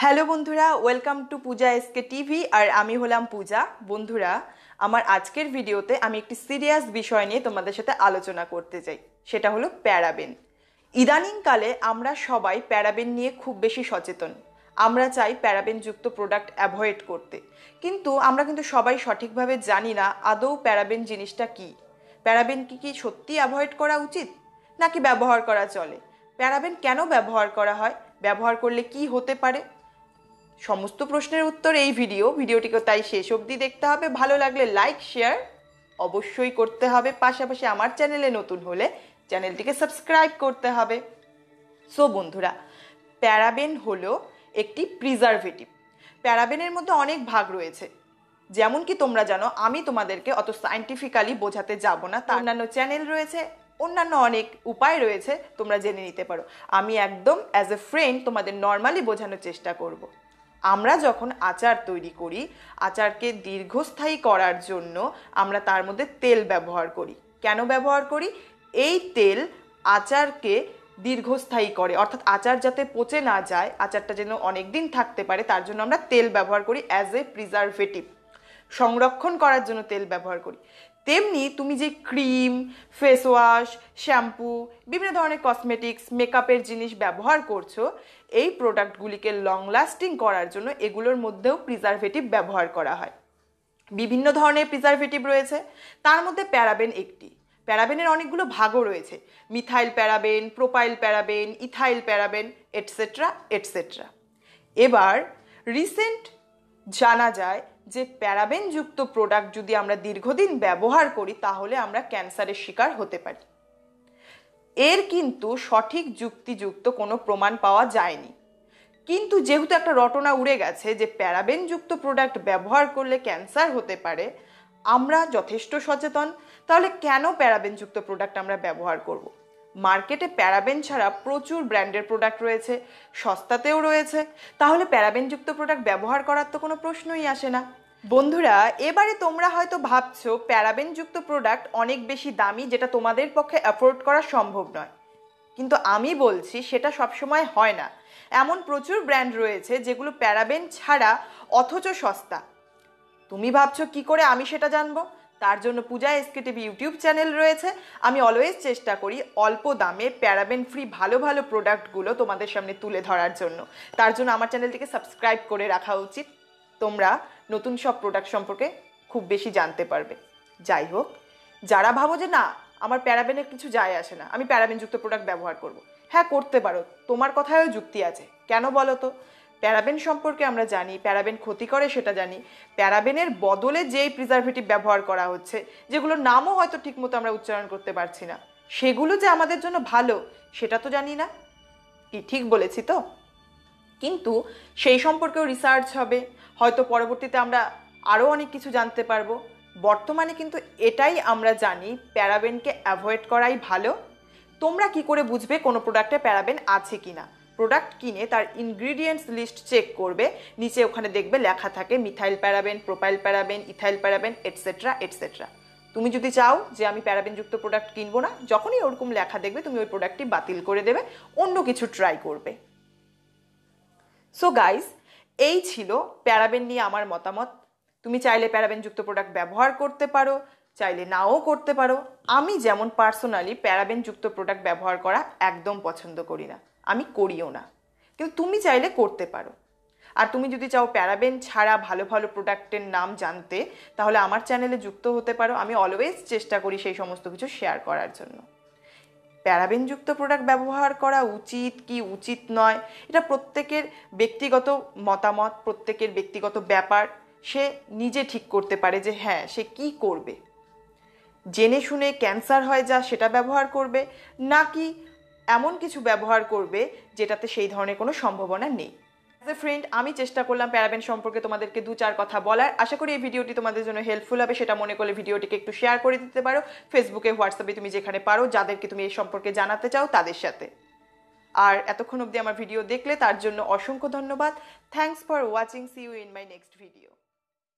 Hello বন্ধুরা, welcome to Puja SK TV. আর আমি হলাম পূজা। বন্ধুরা, আমার আজকের ভিডিওতে আমি একটি সিরিয়াস বিষয় নিয়ে তোমাদের সাথে আলোচনা করতে চাই। সেটা হলো প্যারাবেন। ইদানিংকালে আমরা সবাই প্যারাবেন নিয়ে খুব বেশি সচেতন। আমরা চাই প্যারাবেনযুক্ত প্রোডাক্ট অ্যাভয়েড করতে, কিন্তু আমরা সবাই সঠিকভাবে জানি না আদৌ প্যারাবেন জিনিসটা কি। প্যারাবেন কি সত্যি অ্যাভয়েড করা উচিত, নাকি ব্যবহার করা চলে? প্যারাবেন কেন ব্যবহার করা হয়, ব্যবহার করলে কি হতে পারে? সমস্ত প্রশ্নের উত্তর এই ভিডিওটিকে তাই শেষ অবধি দেখতে হবে। ভালো লাগলে লাইক শেয়ার অবশ্যই করতে হবে। পাশাপাশি আমার চ্যানেলে নতুন হলে চ্যানেলটিকে সাবস্ক্রাইব করতে হবে। সো বন্ধুরা, প্যারাবেন হলো একটি প্রিজারভেটিভ। প্যারাবেনের মধ্যে অনেক ভাগ রয়েছে, যেমন কি তোমরা জানো। আমি তোমাদেরকে অত সায়েন্টিফিক্যালি বোঝাতে যাব না, তার অন্যান্য চ্যানেল রয়েছে, অন্যান্য অনেক উপায় রয়েছে, তোমরা জেনে নিতে পারো। আমি একদম অ্যাজ এ ফ্রেন্ড তোমাদের নর্মালি বোঝানোর চেষ্টা করব। আমরা যখন আচার তৈরি করি, আচারকে দীর্ঘস্থায়ী করার জন্য আমরা তার মধ্যে তেল ব্যবহার করি। কেন ব্যবহার করি? এই তেল আচারকে দীর্ঘস্থায়ী করে, অর্থাৎ আচার যাতে পচে না যায়, আচারটা যেন অনেক দিন থাকতে পারে, তার জন্য আমরা তেল ব্যবহার করি অ্যাজ এ প্রিজারভেটিভ। সংরক্ষণ করার জন্য তেল ব্যবহার করি। তেমনি তুমি যে ক্রিম, ফেস ওয়াশ, শ্যাম্পু, বিভিন্ন ধরনের কসমেটিক্স, মেকআপের জিনিস ব্যবহার করছো, এই প্রোডাক্টগুলিকে লং লাস্টিং করার জন্য এগুলোর মধ্যেও প্রিজারভেটিভ ব্যবহার করা হয়। বিভিন্ন ধরনের প্রিজারভেটিভ রয়েছে, তার মধ্যে প্যারাবেন একটি। প্যারাবেনের অনেকগুলো ভাগও রয়েছে: methyl paraben, propyl paraben, ethyl paraben, etcetera etcetera. এবার রিসেন্ট জানা যায় যে প্যারাবেনযুক্ত প্রোডাক্ট যদি আমরা দীর্ঘদিন ব্যবহার করি, তাহলে আমরা ক্যান্সারের শিকার হতে পারি। এর কিন্তু সঠিক যুক্তিযুক্ত কোনো প্রমাণ পাওয়া যায়নি, কিন্তু যেহেতু একটা রটনা উড়ে গেছে যে প্যারাবেনযুক্ত প্রোডাক্ট ব্যবহার করলে ক্যান্সার হতে পারে, আমরা যথেষ্ট সচেতন। তাহলে কেন প্যারাবেনযুক্ত প্রোডাক্ট আমরা ব্যবহার করব? মার্কেটে প্যারাবেন ছাড়া প্রচুর ব্র্যান্ডের প্রোডাক্ট রয়েছে, সস্তাতেও রয়েছে। তাহলে প্যারাবেনযুক্ত প্রোডাক্ট ব্যবহার করার তো কোনো প্রশ্নই আসে না। বন্ধুরা, এবারে তোমরা হয়তো ভাবছো প্যারাবেনযুক্ত প্রোডাক্ট অনেক বেশি দামি, যেটা তোমাদের পক্ষে অ্যাফোর্ড করা সম্ভব নয়। কিন্তু আমি বলছি সেটা সবসময় হয় না। এমন প্রচুর ব্র্যান্ড রয়েছে যেগুলো প্যারাবেন ছাড়া অথচ সস্তা। তুমি ভাবছো কি করে আমি সেটা জানবো? তার জন্য পূজা এসকে টিভি ইউটিউব চ্যানেল রয়েছে। আমি অলওয়েজ চেষ্টা করি অল্প দামে প্যারাবেন ফ্রি ভালো ভালো প্রোডাক্টগুলো তোমাদের সামনে তুলে ধরার জন্য। তার জন্য আমার চ্যানেলটিকে সাবস্ক্রাইব করে রাখা উচিত। তোমরা নতুন সব প্রোডাক্ট সম্পর্কে খুব বেশি জানতে পারবে। যাই হোক, যারা ভাবো যে না, আমার প্যারাবেনের কিছু যায় আসে না, আমি প্যারাবেনযুক্ত প্রোডাক্ট ব্যবহার করব, হ্যাঁ করতে পারো, তোমার কথায়ও যুক্তি আছে। কেন বলো তো? প্যারাবেন সম্পর্কে আমরা জানি প্যারাবেন ক্ষতি করে, সেটা জানি। প্যারাবেনের বদলে যেই প্রিজারভেটিভ ব্যবহার করা হচ্ছে, যেগুলোর নামও হয়তো ঠিকমতো আমরা উচ্চারণ করতে পারছি না, সেগুলো যে আমাদের জন্য ভালো সেটা তো জানি না। কি ঠিক বলেছি তো? কিন্তু সেই সম্পর্কেও রিসার্চ হবে, হয়তো পরবর্তীতে আমরা আরও অনেক কিছু জানতে পারবো। বর্তমানে কিন্তু এটাই আমরা জানি, প্যারাবেনকে অ্যাভয়েড করাই ভালো। তোমরা কি করে বুঝবে কোনো প্রোডাক্টে প্যারাবেন আছে কি না? প্রোডাক্ট কিনে তার ইনগ্রিডিয়েন্টস লিস্ট চেক করবে, নিচে ওখানে দেখবে লেখা থাকে methyl paraben, propyl paraben, ethyl paraben, etcetera etcetera. তুমি যদি চাও যে আমি প্যারাবেনযুক্ত প্রোডাক্ট কিনবো না, যখনই ওরকম লেখা দেখবে তুমি ওই প্রোডাক্টটি বাতিল করে দেবে, অন্য কিছু ট্রাই করবে। সো গাইস, এই ছিল প্যারাবেন নিয়ে আমার মতামত। তুমি চাইলে প্যারাবেনযুক্ত প্রোডাক্ট ব্যবহার করতে পারো, চাইলে নাও করতে পারো। আমি যেমন পার্সোনালি প্যারাবেনযুক্ত প্রোডাক্ট ব্যবহার করা একদম পছন্দ করি না, আমি করিও না, কিন্তু তুমি চাইলে করতে পারো। আর তুমি যদি চাও প্যারাবেন ছাড়া ভালো ভালো প্রোডাক্টের নাম জানতে, তাহলে আমার চ্যানেলে যুক্ত হতে পারো। আমি অলওয়েজ চেষ্টা করি সেই সমস্ত কিছু শেয়ার করার জন্য। প্যারাবেনযুক্ত প্রোডাক্ট ব্যবহার করা উচিত কি উচিত নয়, এটা প্রত্যেকের ব্যক্তিগত মতামত, প্রত্যেকের ব্যক্তিগত ব্যাপার। সে নিজে ঠিক করতে পারে যে হ্যাঁ সে কি করবে। জেনে শুনে ক্যান্সার হয় যা সেটা ব্যবহার করবে, নাকি এমন কিছু ব্যবহার করবে যেটাতে সেই ধরনের কোনো সম্ভাবনা নেই। অ্যাজ এ ফ্রেন্ড আমি চেষ্টা করলাম প্যারাবেন সম্পর্কে তোমাদেরকে 2-4 কথা বলার। আশা করি এই ভিডিওটি তোমাদের জন্য হেল্পফুল হবে। সেটা মনে করলে ভিডিওটিকে একটু শেয়ার করে দিতে পারো, ফেসবুকে, হোয়াটসঅ্যাপে, তুমি যেখানে পারো, যাদেরকে তুমি এই সম্পর্কে জানাতে চাও তাদের সাথে। আর এতক্ষণ অবধি আমার ভিডিও দেখলে তার জন্য অসংখ্য ধন্যবাদ। Thanks for watching. See you in my next video.